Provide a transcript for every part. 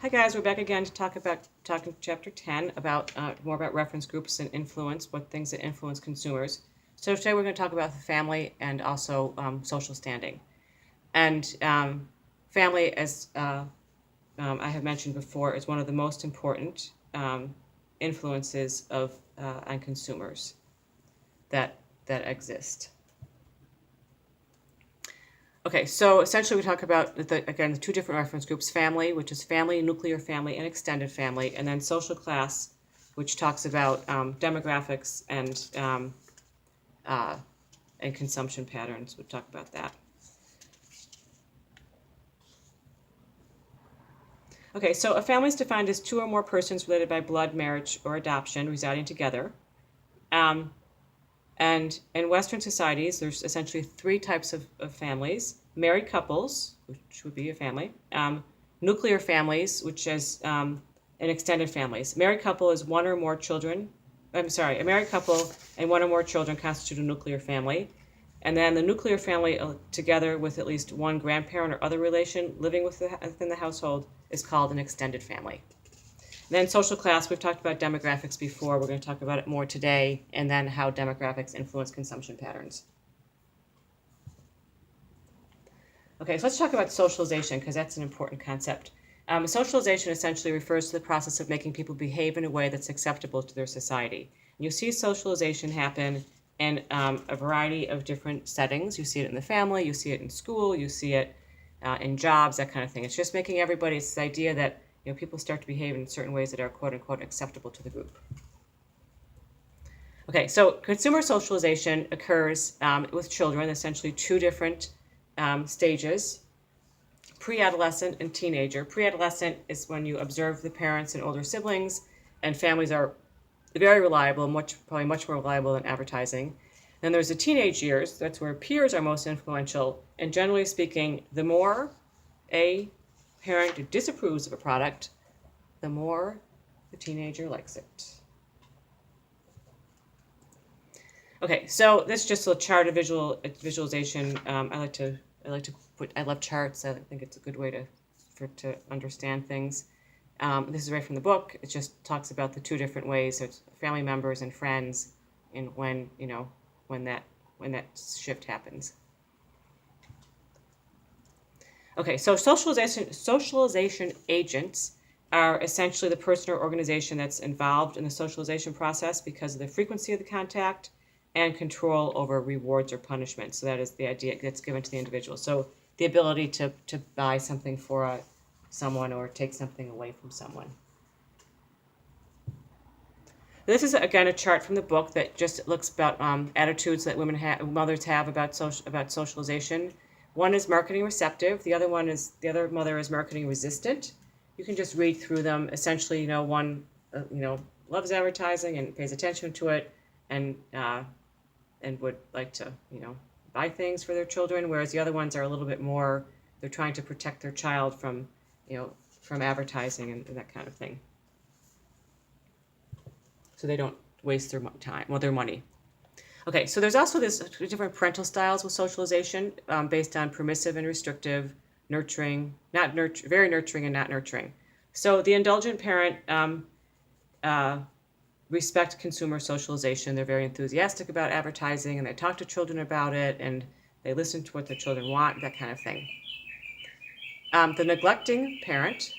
Hi guys, we're back again to talking chapter 10 about more about reference groups and influence, what things that influence consumers. So today we're going to talk about the family and also social standing. And family, as I have mentioned before, is one of the most important influences of on consumers that exist. Okay, so essentially we talk about, the two different reference groups: family, which is family, nuclear family, and extended family, and then social class, which talks about demographics and consumption patterns. We'll talk about that. Okay, so a family is defined as two or more persons related by blood, marriage, or adoption residing together. And in Western societies, there's essentially three types of families: married couples, which would be a family, nuclear families, which is and extended families. Married couple is one or more children. A married couple and one or more children constitute a nuclear family. And then the nuclear family, together with at least one grandparent or other relation living within the household, is called an extended family. Then social class, we've talked about demographics before. We're going to talk about it more today, and then how demographics influence consumption patterns. Okay, so let's talk about socialization, because that's an important concept. Socialization essentially refers to the process of making people behave in a way that's acceptable to their society. And you see socialization happen in a variety of different settings. You see it in the family, you see it in school, you see it in jobs, that kind of thing. It's just making everybody, it's the idea that people start to behave in certain ways that are quote unquote acceptable to the group. Okay, so consumer socialization occurs with children, essentially two different stages: pre-adolescent and teenager. Pre-adolescent is when you observe the parents and older siblings, and families are very reliable, probably much more reliable than advertising. Then there's the teenage years. That's where peers are most influential, and generally speaking, the more a parent disapproves of a product, the more the teenager likes it. Okay, so this is just a chart of visualization. I love charts. I think it's a good way to understand things. This is right from the book. It just talks about the two different ways. So it's family members and friends, and when that shift happens. Okay, so socialization agents are essentially the person or organization that's involved in the socialization process because of the frequency of the contact and control over rewards or punishment. So that is the idea that's given to the individual. So the ability to buy something for someone or take something away from someone. This is, again, a chart from the book that just looks about attitudes that mothers have about socialization. One is marketing receptive. The other mother is marketing resistant. You can just read through them. Essentially, one loves advertising and pays attention to it, and would like to buy things for their children, whereas the other ones are a little bit more, they're trying to protect their child from advertising and that kind of thing, so they don't waste their money. Okay, so there's also this different parental styles with socialization based on permissive and restrictive, nurturing, very nurturing and not nurturing. So the indulgent parent respect consumer socialization. They're very enthusiastic about advertising, and they talk to children about it, and they listen to what their children want, that kind of thing. The neglecting parent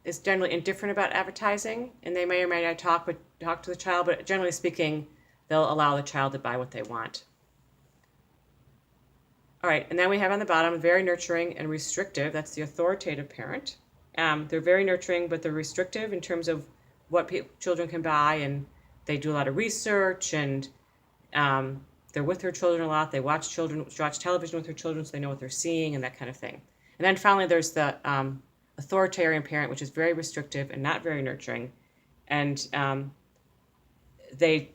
is generally indifferent about advertising, and they may or may not talk to the child, but generally speaking, they'll allow the child to buy what they want. All right, and then we have on the bottom very nurturing and restrictive. That's the authoritative parent. They're very nurturing, but they're restrictive in terms of what children can buy, and they do a lot of research, and they're with their children a lot. They watch television with their children, so they know what they're seeing and that kind of thing. And then finally, there's the authoritarian parent, which is very restrictive and not very nurturing, and they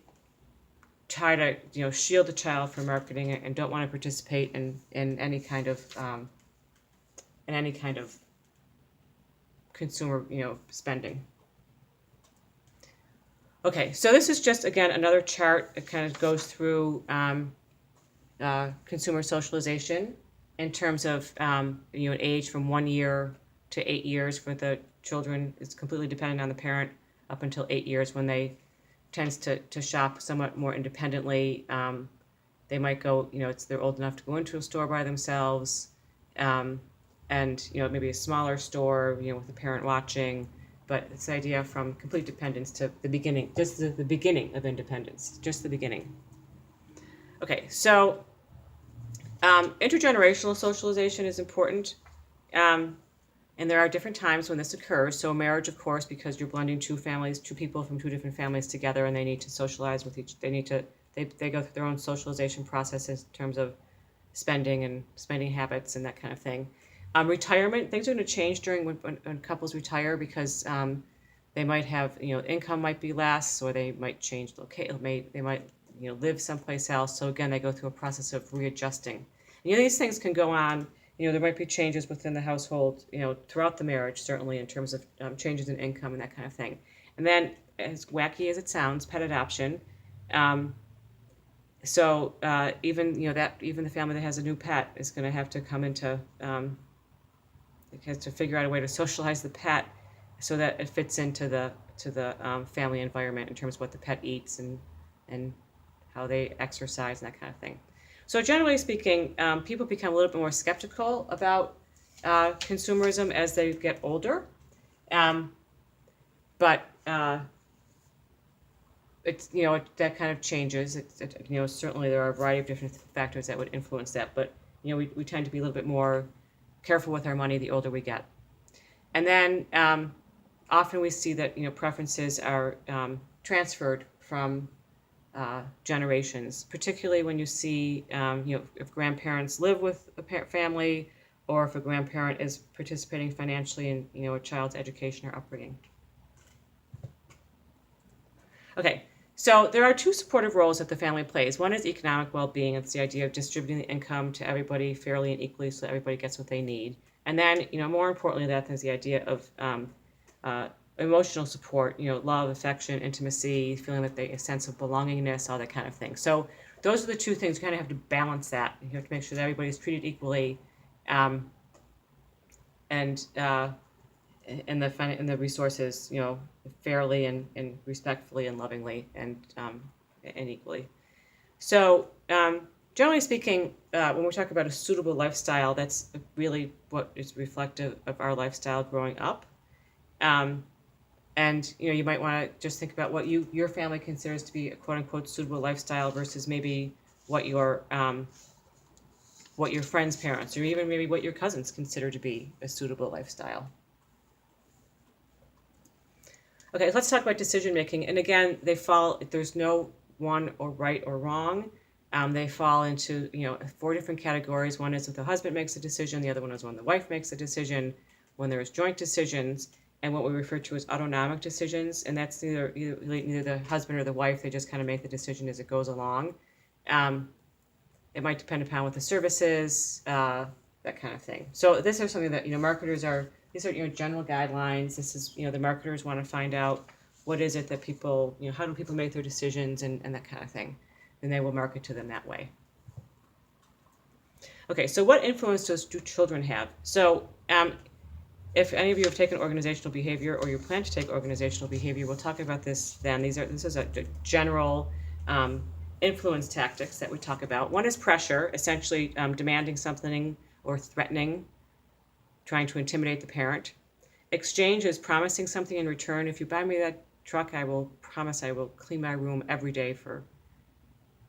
try to shield the child from marketing and don't want to participate in any kind of consumer spending. Okay, so this is just, again, another chart. It kind of goes through consumer socialization. in terms of an age from 1 year to 8 years for the children. It's completely dependent on the parent up until 8 years when they tends to shop somewhat more independently. They might go, they're old enough to go into a store by themselves, um, and maybe a smaller store, with the parent watching. But it's the idea from complete dependence to the beginning, just the beginning of independence, just the beginning. Okay, so intergenerational socialization is important. And there are different times when this occurs. So marriage, of course, because you're blending two people from two different families together, and they need to socialize with they go through their own socialization processes in terms of spending habits and that kind of thing. Retirement, things are going to change during when couples retire, because they might have, income might be less, or they might change they might live someplace else. So again, they go through a process of readjusting. These things can go on. There might be changes within the household, throughout the marriage, certainly in terms of changes in income and that kind of thing. And then, as wacky as it sounds, pet adoption. So even the family that has a new pet is going to have to come into it has to figure out a way to socialize the pet so that it fits into the family environment in terms of what the pet eats and how they exercise and that kind of thing. So generally speaking, people become a little bit more skeptical about consumerism as they get older, but it's that kind of changes. Certainly there are a variety of different factors that would influence that, but we tend to be a little bit more careful with our money the older we get. And then often we see that preferences are transferred from generations, particularly when you see if grandparents live with a family, or if a grandparent is participating financially in a child's education or upbringing. Okay, so there are two supportive roles that the family plays. One is economic well-being. It's the idea of distributing the income to everybody fairly and equally so that everybody gets what they need. And then, more importantly, that is the idea of emotional support, love, affection, intimacy, feeling that a sense of belongingness, all that kind of thing. So those are the two things. You kind of have to balance that. You have to make sure that everybody's treated equally, and the resources, fairly and respectfully and lovingly and equally. So generally speaking, when we talk about a suitable lifestyle, that's really what is reflective of our lifestyle growing up. And you might want to just think about what your family considers to be a quote unquote suitable lifestyle versus maybe what your friends' parents, or even maybe what your cousins consider to be a suitable lifestyle. Okay, let's talk about decision making. And again, there's no one or right or wrong. They fall into 4 different categories. One is if the husband makes a decision, the other one is when the wife makes a decision, when there is joint decisions, and what we refer to as autonomic decisions. And that's neither the husband or the wife. They just kind of make the decision as it goes along. It might depend upon what the service is, that kind of thing. So this is something that marketers are. These are general guidelines. This is the marketers want to find out what is it that people how do people make their decisions and that kind of thing, and they will market to them that way. Okay, so what influence do children have? So if any of you have taken organizational behavior or you plan to take organizational behavior, we'll talk about this then. This is a general influence tactics that we talk about. One is pressure, essentially demanding something or threatening, trying to intimidate the parent. Exchange is promising something in return. If you buy me that truck, I will promise I will clean my room every day for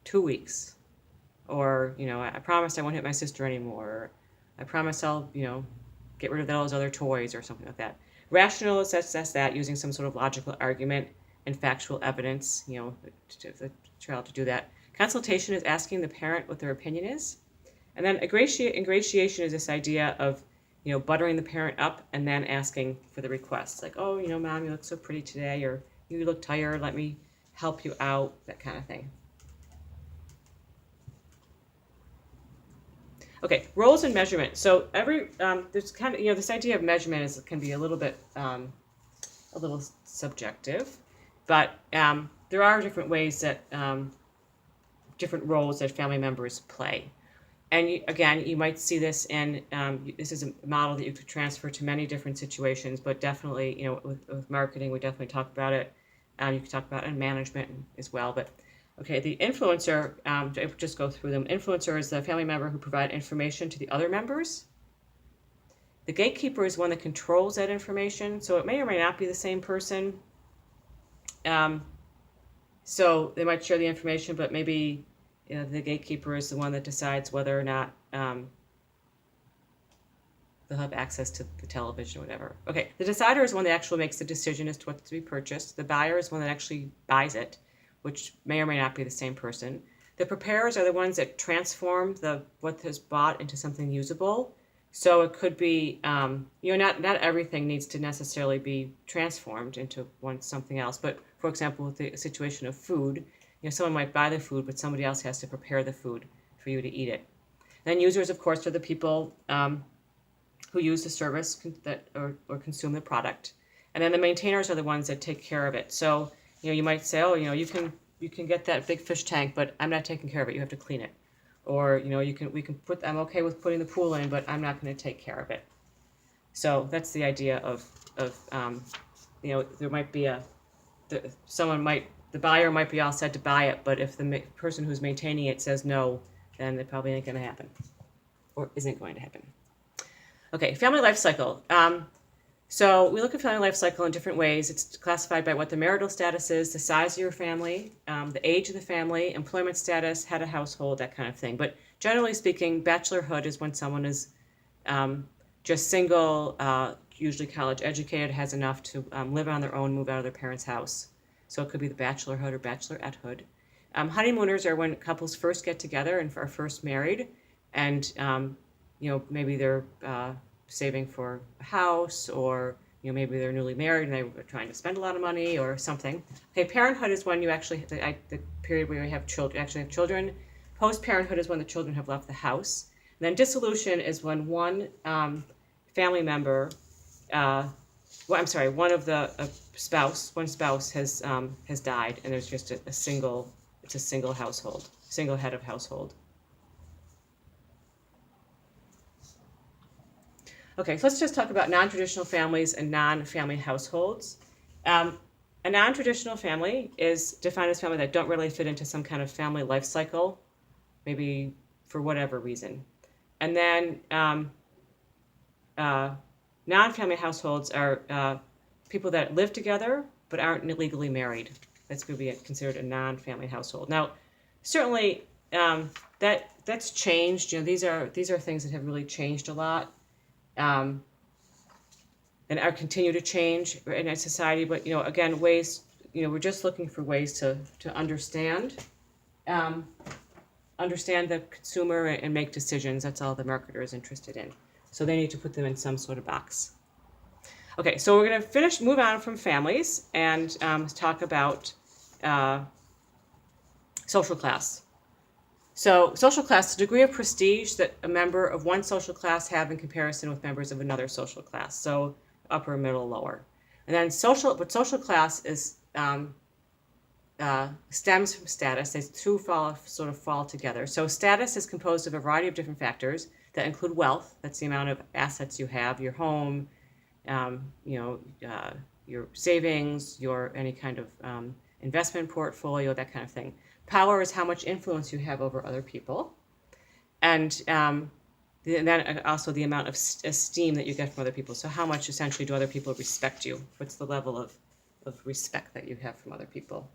2 weeks. Or, I promise I won't hit my sister anymore. Or, I promise I'll, get rid of those other toys or something like that. Rational is assess that using some sort of logical argument and factual evidence, to the child to do that. Consultation is asking the parent what their opinion is. And then ingratiation is this idea of buttering the parent up and then asking for the requests. Like, oh, Mom, you look so pretty today, or you look tired, let me help you out, that kind of thing. Okay, roles and measurement. So there's kind of, this idea of measurement can be a little bit, a little subjective, but there are different ways that, different roles that family members play. And again, you might see this in, this is a model that you could transfer to many different situations, but definitely, with marketing, we definitely talk about it. You can talk about it in management as well. But okay, the influencer, just go through them. Influencer is the family member who provide information to the other members. The gatekeeper is one that controls that information, so it may or may not be the same person. So they might share the information, but maybe the gatekeeper is the one that decides whether or not they'll have access to the television or whatever. Okay, the decider is one that actually makes the decision as to what to be purchased. The buyer is one that actually buys it, which may or may not be the same person. The preparers are the ones that transform what is bought into something usable. So it could be, not everything needs to necessarily be transformed into something else. But for example, with the situation of food, someone might buy the food, but somebody else has to prepare the food for you to eat it. Then users, of course, are the people who use the service or consume the product. And then the maintainers are the ones that take care of it. So, you might say, oh, you can get that big fish tank, but I'm not taking care of it. You have to clean it. Or, I'm okay with putting the pool in, but I'm not going to take care of it. So that's the idea of there might be the buyer might be all set to buy it, but if the person who's maintaining it says no, then it probably ain't going to happen, or isn't going to happen. Okay, family life cycle. So we look at family life cycle in different ways. It's classified by what the marital status is, the size of your family, the age of the family, employment status, head of household, that kind of thing. But generally speaking, bachelorhood is when someone is just single, usually college educated, has enough to live on their own, move out of their parents' house. So it could be the bachelorhood or bachelorettehood. Honeymooners are when couples first get together and are first married, and maybe they're saving for a house, or maybe they're newly married and they're trying to spend a lot of money or something. Okay, parenthood is when you actually the period where you have children. Post-parenthood is when the children have left the house. And then dissolution is when one family member, one spouse has died, and there's just a single household, single head of household. Okay, so let's just talk about non-traditional families and non-family households. A non-traditional family is defined as family that don't really fit into some kind of family life cycle, maybe for whatever reason. And then non-family households are people that live together but aren't legally married. That's going to be considered a non-family household. Now, certainly that's changed. These are things that have really changed a lot. And are continue to change in our society, but again, ways, we're just looking for ways to understand the consumer and make decisions. That's all the marketer is interested in. So they need to put them in some sort of box. Okay, so we're going to move on from families and talk about social class. So social class, the degree of prestige that a member of one social class have in comparison with members of another social class. So upper, middle, lower. And then social class is stems from status. These two fall together. So status is composed of a variety of different factors that include wealth. That's the amount of assets you have, your home, your savings, your any kind of investment portfolio, that kind of thing. Power is how much influence you have over other people. And then also the amount of esteem that you get from other people. So how much essentially do other people respect you? What's the level of respect that you have from other people?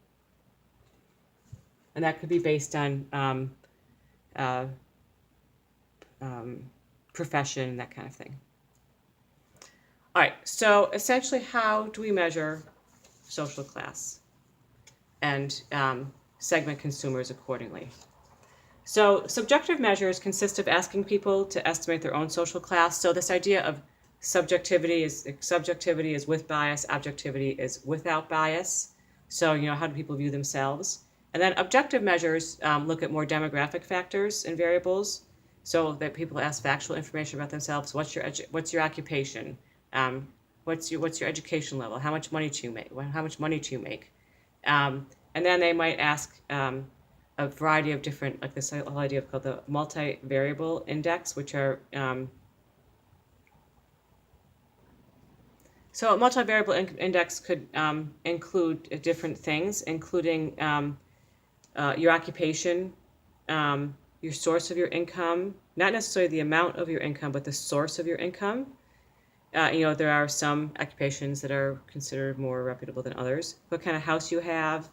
And that could be based on profession, that kind of thing. All right, so essentially how do we measure social class and segment consumers accordingly? So subjective measures consist of asking people to estimate their own social class. So this idea of subjectivity is with bias, objectivity is without bias. So how do people view themselves? And then objective measures look at more demographic factors and variables, so that people ask factual information about themselves. What's your occupation? What's your education level? How much money do you make? And then they might ask a variety of different, like this whole idea of called the multivariable index, which are so a multivariable index could include different things, including your occupation, your source of your income, not necessarily the amount of your income, but the source of your income. There are some occupations that are considered more reputable than others. What kind of house you have,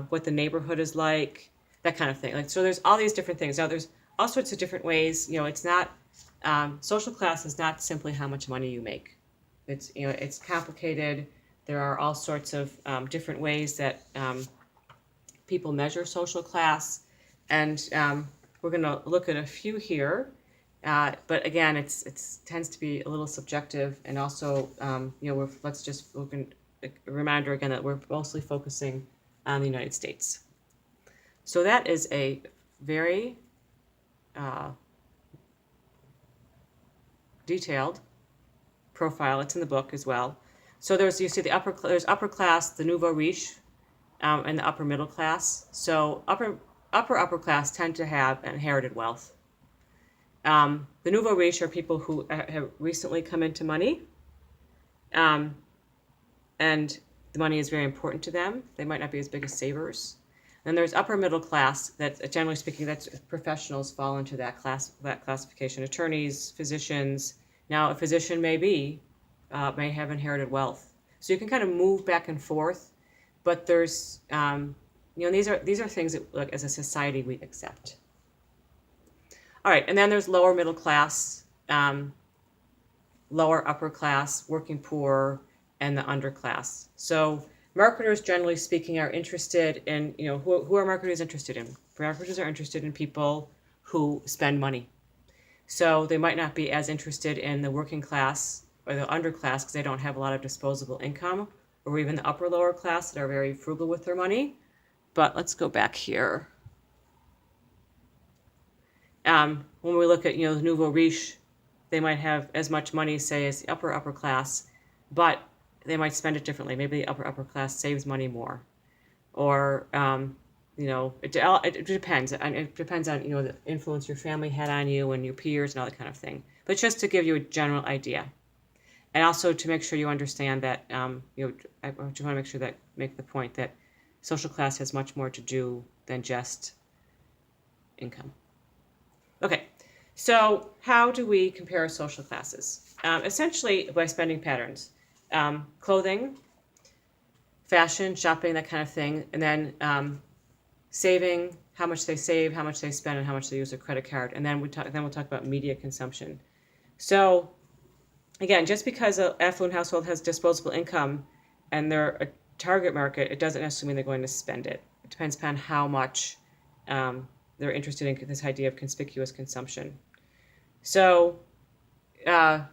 what the neighborhood is like, that kind of thing. Like, so there's all these different things. Now there's all sorts of different ways. It's not social class is not simply how much money you make. It's complicated. There are all sorts of different ways that people measure social class, and we're going to look at a few here. But again, it tends to be a little subjective, and also, let's just look at a reminder again that we're mostly focusing on the United States. So that is a very detailed profile. It's in the book as well. So you see there's upper class, the nouveau riche, and the upper middle class. So upper class tend to have inherited wealth. The nouveau riche are people who have recently come into money, and the money is very important to them. They might not be as big as savers. Then there's upper middle class. That, generally speaking, that's professionals fall into that classification. Attorneys, physicians. Now, a physician may have inherited wealth. So you can kind of move back and forth, but there's these are things that, like, as a society we accept. All right, and then there's lower middle class, lower upper class, working poor, and the underclass. So marketers, generally speaking, are interested in, who are marketers interested in? Marketers are interested in people who spend money. So they might not be as interested in the working class or the underclass because they don't have a lot of disposable income, or even the upper lower class that are very frugal with their money. But let's go back here. When we look at, the nouveau riche, they might have as much money, say, as the upper class, but they might spend it differently. Maybe the upper class saves money more, or it depends. And it depends on the influence your family had on you and your peers and all that kind of thing. But just to give you a general idea, and also to make sure you understand that I just want to make sure that make the point that social class has much more to do than just income. Okay, so how do we compare social classes? Essentially by spending patterns, clothing, fashion, shopping, that kind of thing, and then saving, how much they save, how much they spend, and how much they use their credit card, and then we'll talk about media consumption. So again, just because an affluent household has disposable income and they're a target market, it doesn't necessarily mean they're going to spend it. It depends upon how much they're interested in this idea of conspicuous consumption. So, and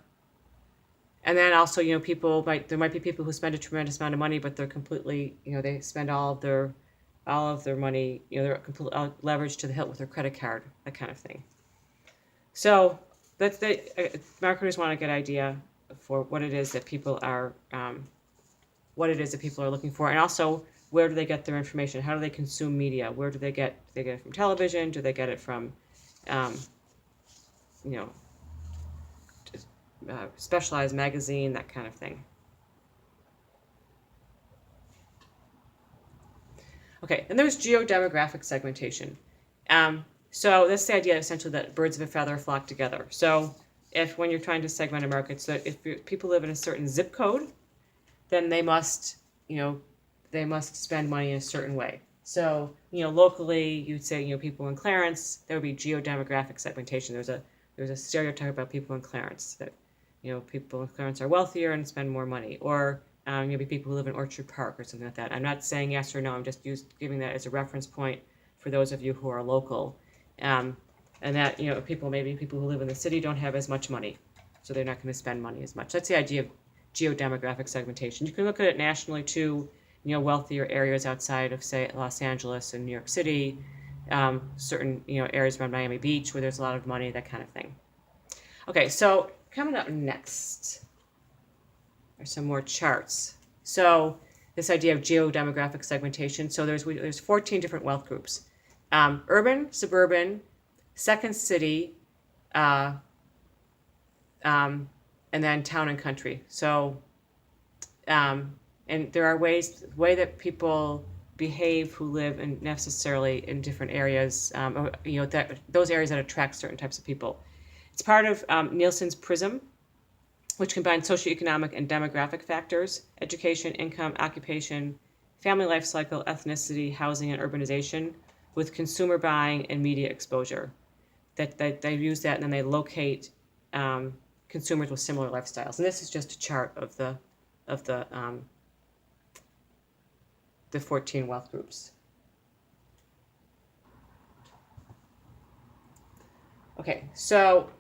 then also, there might be people who spend a tremendous amount of money, but they're completely, they spend all of their money, they're completely leveraged to the hilt with their credit card, that kind of thing. So that's marketers want to get an idea for what it is that people are looking for, and also where do they get their information? How do they consume media? Where do they get it from television? Do they get it from, specialized magazine, that kind of thing? Okay, and there's geo-demographic segmentation. So that's the idea essentially that birds of a feather flock together. So when you're trying to segment a market, so if people live in a certain zip code, then they must spend money in a certain way. So, locally, you'd say, people in Clarence, there would be geo-demographic segmentation. There's a stereotype about people in Clarence that, people in Clarence are wealthier and spend more money, or maybe people who live in Orchard Park or something like that. I'm not saying yes or no. I'm just giving that as a reference point for those of you who are local, and that people who live in the city don't have as much money, so they're not going to spend money as much. That's the idea of geo-demographic segmentation. You can look at it nationally too. Wealthier areas outside of, say, Los Angeles and New York City, certain areas around Miami Beach where there's a lot of money, that kind of thing. Okay, so coming up next are some more charts. So this idea of geo-demographic segmentation. So there's 14 different wealth groups. urban, suburban, second city, uh, and then town and country. So, and there are way that people behave who live in necessarily in different areas, or, that those areas that attract certain types of people. It's part of Nielsen's PRISM, which combines socioeconomic and demographic factors, education, income, occupation, family life cycle, ethnicity, housing, and urbanization, with consumer buying and media exposure. That they use that and then they locate consumers with similar lifestyles. And this is just a chart of the 14 wealth groups. Okay, so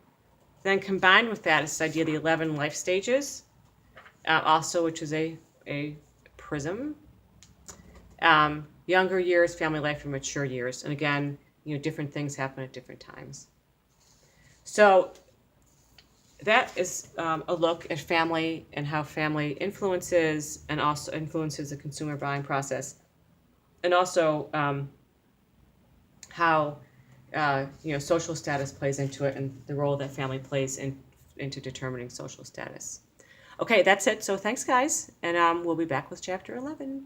then combined with that is this idea of the 11 life stages, also which is a prism. Younger years, family life, and mature years. And again, different things happen at different times. So that is a look at family and how family influences and also influences the consumer buying process, and also how social status plays into it and the role that family plays into determining social status. Okay, that's it. So thanks, guys, and we'll be back with chapter 11.